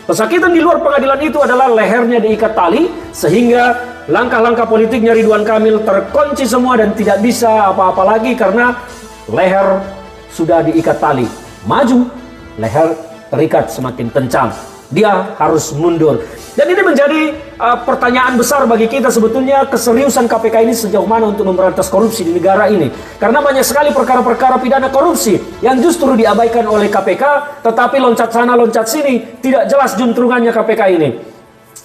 Pesakitan di luar pengadilan itu adalah lehernya diikat tali, sehingga langkah-langkah politiknya Ridwan Kamil terkunci semua dan tidak bisa apa-apa lagi karena leher sudah diikat tali. Maju, leher terikat semakin kencang. Dia harus mundur. Dan ini menjadi pertanyaan besar bagi kita sebetulnya, keseriusan KPK ini sejauh mana untuk memberantas korupsi di negara ini. Karena banyak sekali perkara-perkara pidana korupsi yang justru diabaikan oleh KPK, tetapi loncat sana loncat sini, tidak jelas juntrungannya KPK ini.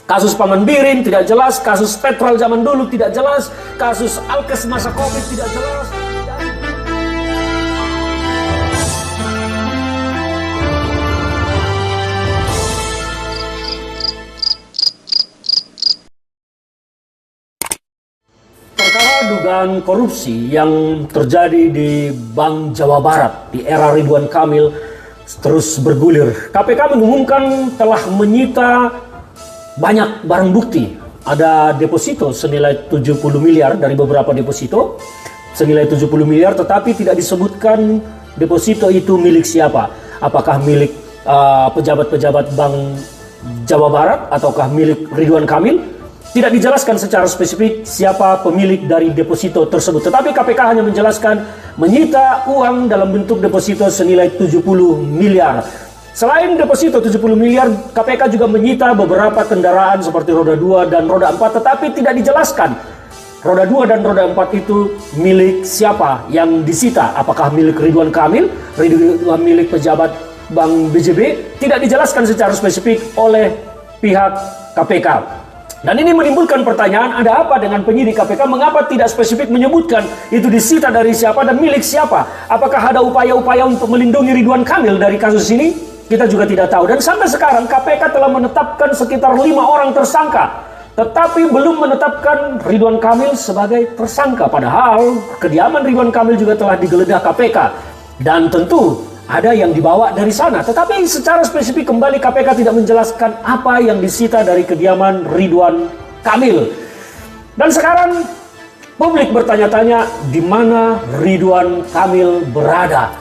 Kasus Paman Birin tidak jelas, kasus petrol zaman dulu tidak jelas, kasus Alkes masa Covid tidak jelas. Perkara dugaan korupsi yang terjadi di Bank Jawa Barat di era Ridwan Kamil terus bergulir. KPK mengumumkan telah menyita banyak barang bukti. Ada deposito senilai 70 miliar dari beberapa deposito senilai 70 miliar, tetapi tidak disebutkan deposito itu milik siapa. Apakah milik pejabat-pejabat Bank Jawa Barat ataukah milik Ridwan Kamil? Tidak dijelaskan secara spesifik siapa pemilik dari deposito tersebut. Tetapi KPK hanya menjelaskan menyita uang dalam bentuk deposito senilai 70 miliar. Selain deposito 70 miliar, KPK juga menyita beberapa kendaraan seperti roda 2 dan roda 4, tetapi tidak dijelaskan roda 2 dan roda 4 itu milik siapa yang disita. Apakah milik Ridwan Kamil, milik pejabat Bank BJB? Tidak dijelaskan secara spesifik oleh pihak KPK. Dan ini menimbulkan pertanyaan, ada apa dengan penyidik KPK? Mengapa tidak spesifik menyebutkan itu disita dari siapa dan milik siapa? Apakah ada upaya-upaya untuk melindungi Ridwan Kamil dari kasus ini? Kita juga tidak tahu. Dan sampai sekarang KPK telah menetapkan sekitar 5 orang tersangka, tetapi belum menetapkan Ridwan Kamil sebagai tersangka. Padahal kediaman Ridwan Kamil juga telah digeledah KPK. Dan tentu ada yang dibawa dari sana, tetapi secara spesifik kembali KPK tidak menjelaskan apa yang disita dari kediaman Ridwan Kamil. Dan sekarang publik bertanya-tanya di mana Ridwan Kamil berada.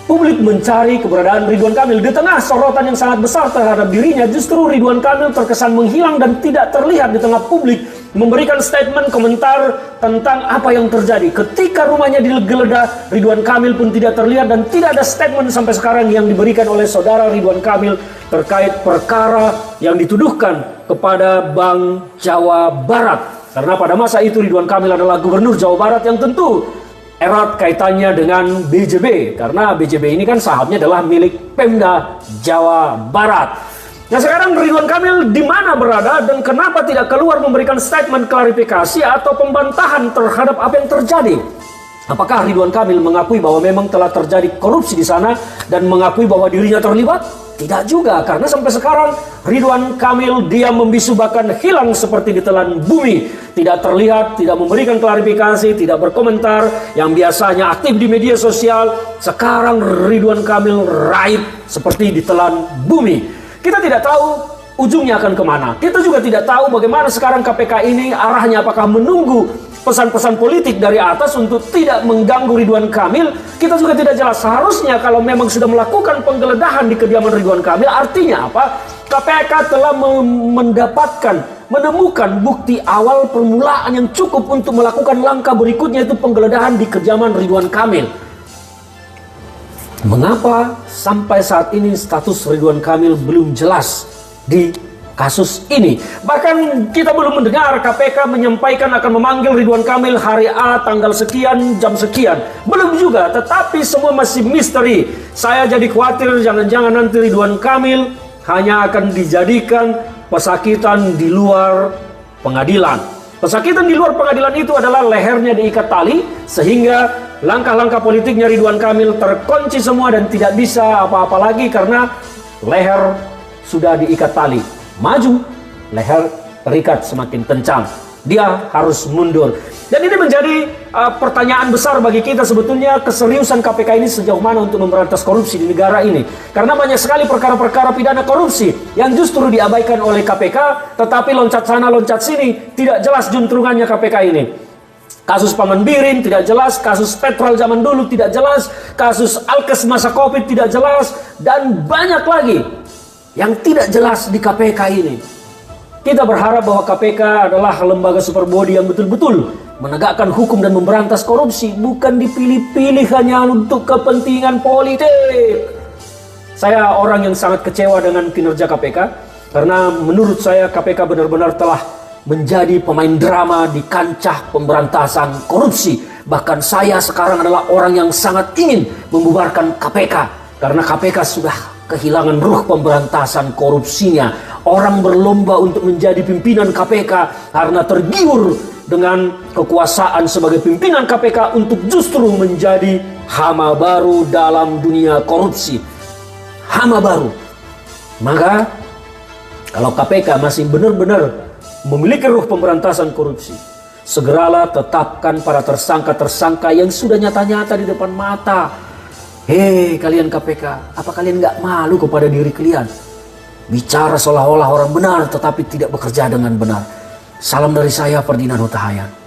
Publik mencari keberadaan Ridwan Kamil. Di tengah sorotan yang sangat besar terhadap dirinya, justru Ridwan Kamil terkesan menghilang dan tidak terlihat di tengah publik memberikan statement komentar tentang apa yang terjadi. Ketika rumahnya digeledah, Ridwan Kamil pun tidak terlihat dan tidak ada statement sampai sekarang yang diberikan oleh saudara Ridwan Kamil terkait perkara yang dituduhkan kepada Bank Jawa Barat. Karena pada masa itu Ridwan Kamil adalah gubernur Jawa Barat yang tentu erat kaitannya dengan BJB, karena BJB ini kan sahamnya adalah milik Pemda Jawa Barat. Nah, sekarang Ridwan Kamil di mana berada dan kenapa tidak keluar memberikan statement klarifikasi atau pembantahan terhadap apa yang terjadi? Apakah Ridwan Kamil mengakui bahwa memang telah terjadi korupsi di sana dan mengakui bahwa dirinya terlibat? Tidak juga, karena sampai sekarang Ridwan Kamil diam membisu, bahkan hilang seperti ditelan bumi. Tidak terlihat, tidak memberikan klarifikasi, tidak berkomentar. Yang biasanya aktif di media sosial, sekarang Ridwan Kamil raib seperti ditelan bumi. Kita tidak tahu ujungnya akan kemana. Kita juga tidak tahu bagaimana sekarang KPK ini arahnya, apakah menunggu pesan-pesan politik dari atas untuk tidak mengganggu Ridwan Kamil. Kita juga tidak jelas. Seharusnya kalau memang sudah melakukan penggeledahan di kediaman Ridwan Kamil, artinya apa? KPK telah menemukan bukti awal permulaan yang cukup untuk melakukan langkah berikutnya, itu penggeledahan di kediaman Ridwan Kamil. Mengapa sampai saat ini status Ridwan Kamil belum jelas di kasus ini? Bahkan kita belum mendengar KPK menyampaikan akan memanggil Ridwan Kamil hari A tanggal sekian jam sekian. Belum juga, tetapi semua masih misteri. Saya jadi khawatir jangan-jangan nanti Ridwan Kamil hanya akan dijadikan pesakitan di luar pengadilan. Pesakitan di luar pengadilan itu adalah lehernya diikat tali, sehingga langkah-langkah politiknya Ridwan Kamil terkunci semua dan tidak bisa apa-apa lagi karena leher sudah diikat tali. Maju, leher terikat semakin kencang. Dia harus mundur. Dan ini menjadi pertanyaan besar bagi kita sebetulnya, keseriusan KPK ini sejauh mana untuk memberantas korupsi di negara ini. Karena banyak sekali perkara-perkara pidana korupsi yang justru diabaikan oleh KPK, tetapi loncat sana loncat sini, tidak jelas juntrungannya KPK ini. Kasus Paman Birin tidak jelas, kasus petrol zaman dulu tidak jelas, kasus Alkes masa Covid tidak jelas, dan banyak lagi yang tidak jelas di KPK ini. Kita berharap bahwa KPK adalah lembaga super body yang betul-betul menegakkan hukum dan memberantas korupsi, bukan dipilih-pilih hanya untuk kepentingan politik. Saya orang yang sangat kecewa dengan kinerja KPK, karena menurut saya KPK benar-benar telah menjadi pemain drama di kancah pemberantasan korupsi. Bahkan saya sekarang adalah orang yang sangat ingin membubarkan KPK, karena KPK sudah kehilangan ruh pemberantasan korupsinya. Orang berlomba untuk menjadi pimpinan KPK karena tergiur dengan kekuasaan sebagai pimpinan KPK untuk justru menjadi hama baru dalam dunia korupsi. Hama baru. Maka kalau KPK masih benar-benar memiliki ruh pemberantasan korupsi, segeralah tetapkan para tersangka-tersangka yang sudah nyata-nyata di depan mata. Hei kalian KPK, apa kalian nggak malu kepada diri kalian? Bicara seolah-olah orang benar tetapi tidak bekerja dengan benar. Salam dari saya, Ferdinand Huta Hayan.